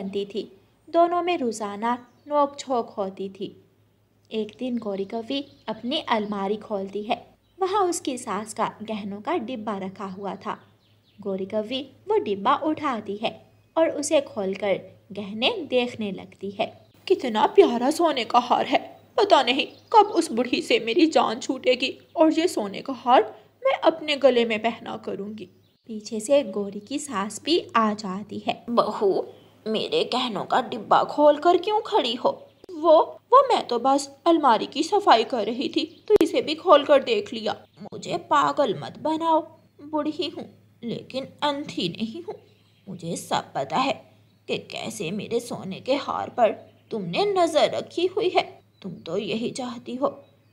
बनती थी। दोनों में रोज़ाना नोक झोंक होती थी। एक दिन गौरी कवि अपनी अलमारी खोलती है। वहाँ उसकी सास का गहनों का डिब्बा रखा हुआ था। गौरी कवि वो डिब्बा उठाती है और उसे खोलकर गहने देखने लगती है। कितना प्यारा सोने का हार है। पता नहीं कब उस बूढ़ी से मेरी जान छूटेगी और ये सोने का हार मैं अपने गले में पहना करूंगी। पीछे से गौरी की सास भी आ जाती है। बहू, मेरे गहनों का डिब्बा खोल कर क्यों खड़ी हो? वो मैं तो बस अलमारी की सफाई कर रही थी तो इसे भी खोल कर देख लिया। मुझे पागल मत बनाओ। बूढ़ी हूँ लेकिन अंधी नहीं हूँ। मुझे सब पता है कि कैसे मेरे सोने के हार पर तुमने नजर रखी हुई है। तुम तो यही चाहती हो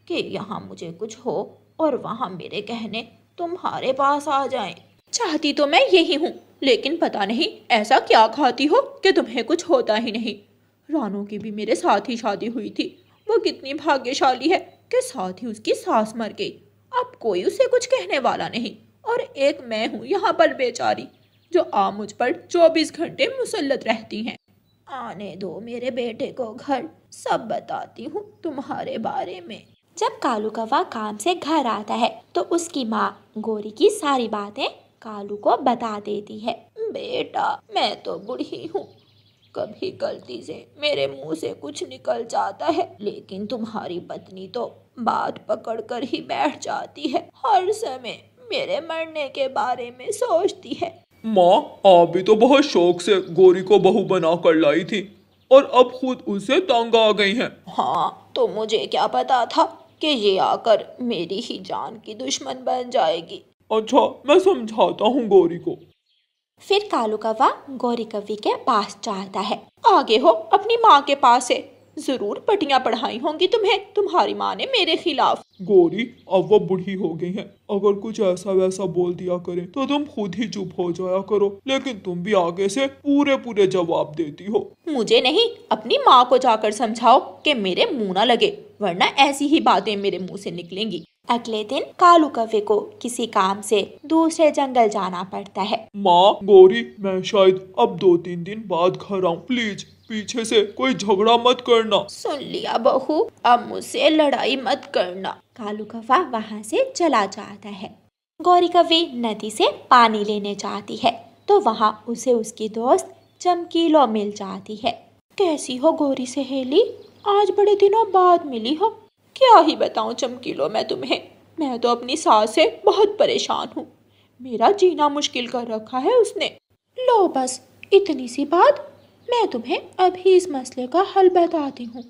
कि यहाँ मुझे कुछ हो और वहाँ मेरे गहने तुम्हारे पास आ जाएं। चाहती तो मैं यही हूँ, लेकिन पता नहीं ऐसा क्या खाती हो कि तुम्हें कुछ होता ही नहीं। रानू की भी मेरे साथ ही शादी हुई थी। वो कितनी भाग्यशाली है कि साथ ही उसकी सास मर गई। अब कोई उसे कुछ कहने वाला नहीं और एक मैं हूँ यहाँ पर बेचारी, जो आ मुझ पर 24 घंटे मुसल्लत रहती हैं। आने दो मेरे बेटे को घर, सब बताती हूँ तुम्हारे बारे में। जब कालू कौवा काम से घर आता है तो उसकी माँ गौरी की सारी बातें कालू को बता देती है। बेटा, मैं तो बूढ़ी हूँ, कभी गलती से मेरे मुंह से कुछ निकल जाता है, लेकिन तुम्हारी पत्नी तो बात पकड़ कर ही बैठ जाती है। हर समय मेरे मरने के बारे में सोचती है। माँ, आप भी तो बहुत शौक से गौरी को बहू बना कर लाई थी और अब खुद उसे तंग आ गई हैं। हाँ, तो मुझे क्या पता था कि ये आकर मेरी ही जान की दुश्मन बन जाएगी। अच्छा, मैं समझाता हूँ गौरी को। फिर कालू कौवा गौरी कवि के पास जाता है। आगे हो अपनी माँ के पास से, जरूर पटियां पढ़ाई होंगी तुम्हें तुम्हारी माँ ने मेरे खिलाफ। गौरी, अब वो बूढ़ी हो गई हैं। अगर कुछ ऐसा वैसा बोल दिया करे तो तुम खुद ही चुप हो जाया करो, लेकिन तुम भी आगे से पूरे पूरे जवाब देती हो। मुझे नहीं, अपनी माँ को जाकर समझाओ कि मेरे मुंह ना लगे, वरना ऐसी ही बातें मेरे मुंह से निकलेंगी। अगले दिन कालू कौवे को किसी काम से दूसरे जंगल जाना पड़ता है। माँ, गौरी, मैं शायद अब 2-3 दिन बाद घर आऊँ। प्लीज पीछे से कोई झगड़ा मत करना। सुन लिया बहू, अब मुझसे लड़ाई मत करना। कालू कौवा वहाँ से चला जाता है। गौरी कवि नदी से पानी लेने जाती है तो वहाँ उसे उसकी दोस्त चमकीलो मिल जाती है। कैसी हो गौरी सहेली, आज बड़े दिनों बाद मिली हो। क्या ही बताऊं चमकीलो मैं तुम्हें, मैं तो अपनी सास से बहुत परेशान हूँ। मेरा जीना मुश्किल कर रखा है उसने। लो बस इतनी सी बात, मैं तुम्हें अभी इस मसले का हल बताती हूँ।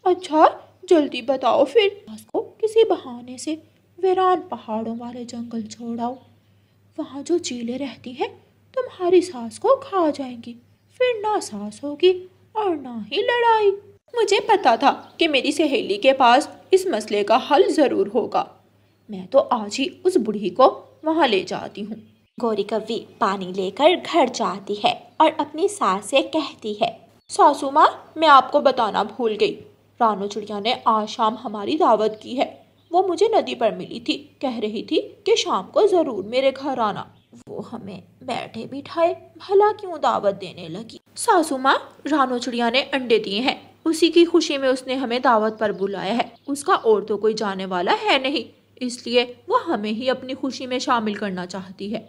अच्छा जल्दी बताओ फिर। सास को किसी बहाने से वीरान पहाड़ों वाले जंगल छोड़ाओ। वहाँ जो चीलें रहती हैं तुम्हारी सास को खा जाएंगी, फिर ना सास होगी और ना ही लड़ाई। मुझे पता था कि मेरी सहेली के पास इस मसले का हल जरूर होगा। मैं तो आज ही उस बूढ़ी को वहाँ ले जाती हूँ। गौरी कवि पानी लेकर घर जाती है और अपनी सास से कहती है, सासू माँ, मैं आपको बताना भूल गई। रानू चिड़िया ने आज शाम हमारी दावत की है। वो मुझे नदी पर मिली थी, कह रही थी कि शाम को जरूर मेरे घर आना। वो हमें बैठे बिठाए भला क्यों दावत देने लगी। सासू माँ, रानू चिड़िया ने अंडे दिए हैं, उसी की खुशी में उसने हमें दावत पर बुलाया है। उसका और तो कोई जाने वाला है नहीं, इसलिए वो हमें ही अपनी खुशी में शामिल करना चाहती है।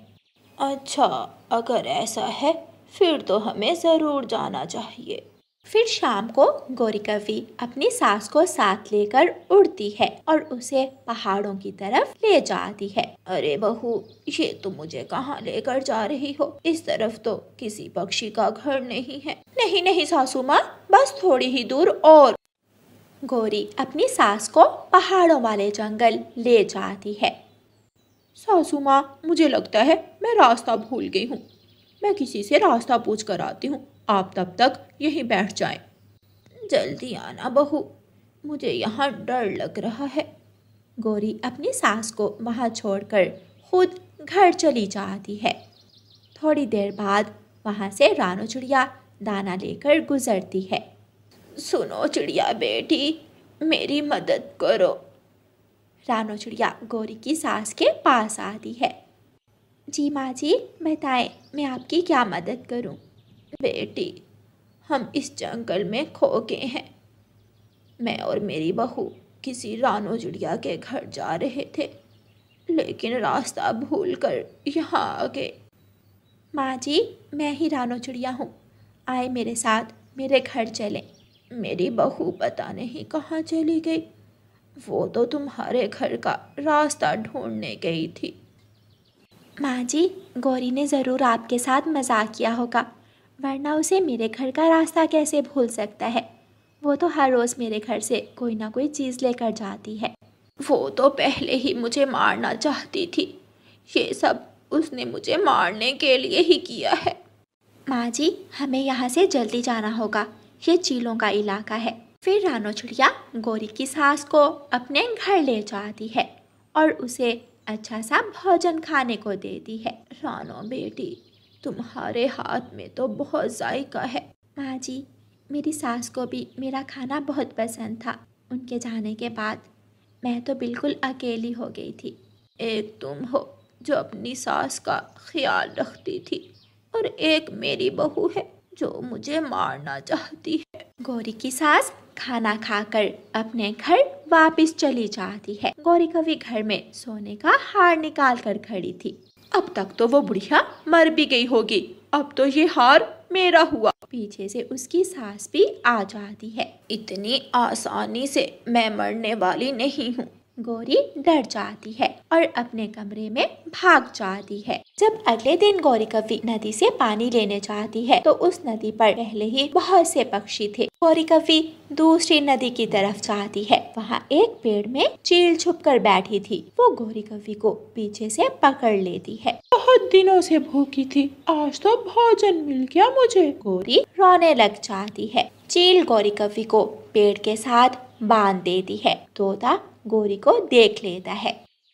अच्छा, अगर ऐसा है फिर तो हमें जरूर जाना चाहिए। फिर शाम को गौरी कवि अपनी सास को साथ लेकर उड़ती है और उसे पहाड़ों की तरफ ले जाती है। अरे बहू, ये तो मुझे कहाँ लेकर जा रही हो? इस तरफ तो किसी पक्षी का घर नहीं है। नहीं नहीं सासू माँ, बस थोड़ी ही दूर और। गौरी अपनी सास को पहाड़ों वाले जंगल ले जाती है। सासू माँ, मुझे लगता है मैं रास्ता भूल गई हूँ। मैं किसी से रास्ता पूछ कर आती हूँ, आप तब तक यहीं बैठ जाएं। जल्दी आना बहू, मुझे यहाँ डर लग रहा है। गौरी अपनी सास को वहाँ छोड़कर खुद घर चली जाती है। थोड़ी देर बाद वहाँ से रानू चिड़िया दाना लेकर गुजरती है। सुनो चिड़िया बेटी, मेरी मदद करो। रानू चिड़िया गौरी की सास के पास आती है। जी माँ जी, बताएं मैं आपकी क्या मदद करूं? बेटी, हम इस जंगल में खो गए हैं। मैं और मेरी बहू किसी रानो चिड़िया के घर जा रहे थे, लेकिन रास्ता भूलकर यहाँ आ गए। माँ जी, मैं ही रानो चिड़िया हूँ, आए मेरे साथ, मेरे घर चलें। मेरी बहू पता नहीं कहाँ चली गई। वो तो तुम्हारे घर का रास्ता ढूंढने गई थी। माँ जी, गौरी ने ज़रूर आपके साथ मजाक किया होगा, वरना उसे मेरे घर का रास्ता कैसे भूल सकता है। वो तो हर रोज़ मेरे घर से कोई ना कोई चीज़ लेकर जाती है। वो तो पहले ही मुझे मारना चाहती थी। ये सब उसने मुझे मारने के लिए ही किया है। माँ जी, हमें यहाँ से जल्दी जाना होगा, ये चीलों का इलाका है। फिर रानो चिड़िया गौरी की सास को अपने घर ले जाती है और उसे अच्छा सा भोजन खाने को देती है। रानो बेटी, तुम्हारे हाथ में तो बहुत जायका है। माँ जी, मेरी सास को भी मेरा खाना बहुत पसंद था। उनके जाने के बाद मैं तो बिल्कुल अकेली हो गई थी। एक तुम हो जो अपनी सास का ख्याल रखती थी, और एक मेरी बहू है जो मुझे मारना चाहती है। गौरी की सास खाना खाकर अपने घर वापस चली जाती है। गौरी कभी घर में सोने का हार निकाल कर खड़ी थी। अब तक तो वो बुढ़िया मर भी गई होगी, अब तो ये हार मेरा हुआ। पीछे से उसकी सास भी आ जाती है। इतनी आसानी से मैं मरने वाली नहीं हूँ। गौरी डर जाती है और अपने कमरे में भाग जाती है। जब अगले दिन गौरी कव्वी नदी से पानी लेने जाती है तो उस नदी पर पहले ही बहुत से पक्षी थे। गौरी कव्वी दूसरी नदी की तरफ जाती है। वहाँ एक पेड़ में चील छुपकर बैठी थी। वो गौरी कव्वी को पीछे से पकड़ लेती है। बहुत दिनों से भूखी थी, आज तो भोजन मिल गया मुझे। गौरी रोने लग जाती है। चील गौरी कव्वी को पेड़ के साथ बांध देती है। तोता गौरी को देख लेता है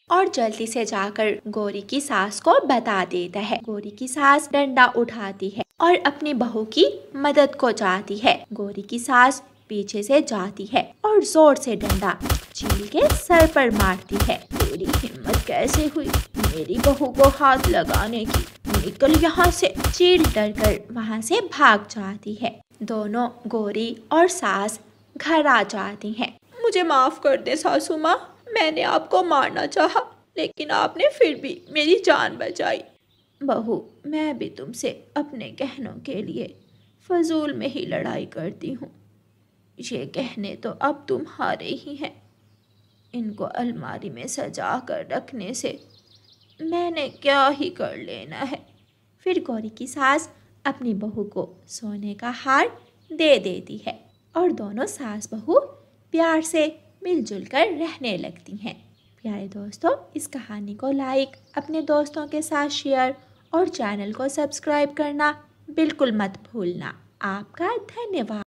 और जल्दी से जाकर गौरी की सास को बता देता है। गौरी की सास डंडा उठाती है और अपनी बहू की मदद को चाहती है। गौरी की सास पीछे से जाती है और जोर से डंडा चील के सर पर मारती है। तेरी हिम्मत कैसे हुई मेरी बहू को हाथ लगाने की? निकल यहाँ से। चील डरकर वहाँ से भाग जाती है। दोनों गौरी और सास घर आ जाती हैं। मुझे माफ कर दे सासू माँ, मैंने आपको मारना चाहा, लेकिन आपने फिर भी मेरी जान बचाई। बहू, मैं भी तुमसे अपने गहनों के लिए फजूल में ही लड़ाई करती हूँ। ये गहने तो अब तुम्हारे ही हैं। इनको अलमारी में सजा कर रखने से मैंने क्या ही कर लेना है। फिर गौरी की सास अपनी बहू को सोने का हार दे देती है और दोनों सास बहू प्यार से मिलजुल कर रहने लगती हैं। प्यारे दोस्तों, इस कहानी को लाइक, अपने दोस्तों के साथ शेयर और चैनल को सब्सक्राइब करना बिल्कुल मत भूलना। आपका धन्यवाद।